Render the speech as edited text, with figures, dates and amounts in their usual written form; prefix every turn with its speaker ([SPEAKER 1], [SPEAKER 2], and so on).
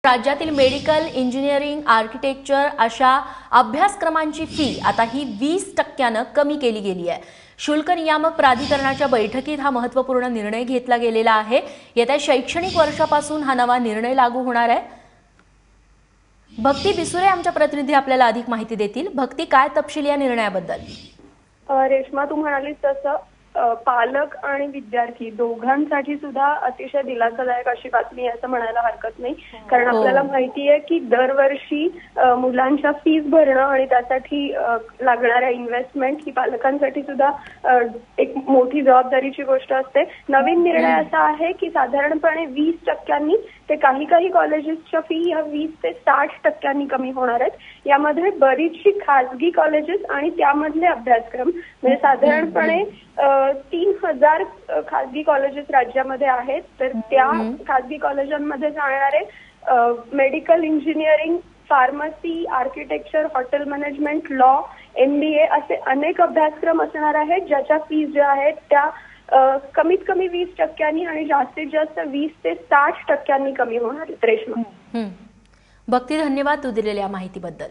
[SPEAKER 1] राज्यातील medical, engineering, architecture अशा अभ्यासक्रमांची फी आता ही 20% कमी केली गेली आहे। शुल्क नियामक प्राधिकरणाच्या बैठकीत हा महत्त्वपूर्ण निर्णय घेतला गेलेला आहे। येत्या शैक्षणिक वर्षापासून हा नवा निर्णय लागू होणार आहे। भक्ती बिसुरे आमच्या प्रतिनिधी आपल्याला अधिक माहिती देतील। भक्ती, काय तपशील या निर्णयाबद्दल?
[SPEAKER 2] रेश्मा, तू म्हणालीस तसं पालक आणि विद्यार्थी दोघांसाठी सुद्धा अतिशय दिलासादायक अशी बातमी असं म्हणायला हरकत नाही। कारण आपल्याला माहिती आहे की दरवर्षी मुलांच्या फीस भरणं आणि त्यासाठी लागणाऱ्या इन्व्हेस्टमेंट ही पालकांसाठी सुद्धा एक मोठी जबाबदारीची गोष्ट असते। नवीन निर्णय असा आहे की साधारणपणे 20% ते काही कॉलेजेसच्या फी ह्या 20 ते 60% कमी होणार आहेत। यामध्ये बरीचशी खासगी कॉलेजेस आणि त्यामधले अभ्यासक्रम म्हणजे साधारणपणे 3000 खासगी कॉलेजेस राज्यामध्ये आहेत। तर त्या खासगी कॉलेजांमध्ये जाणारे medical, engineering, pharmacy, architecture, hotel management, law, MBA असे अनेक अभ्यासक्रम असणार आहेत ज्याच्या फीस ज्या आहेत त्या कमीत कमी 20% आणि जास्तीत जास्त 20 ते 60% कमी होणार आहेत। रेश्मा,
[SPEAKER 1] भक्ती, धन्यवाद तू दिलेल्या माहितीबद्दल।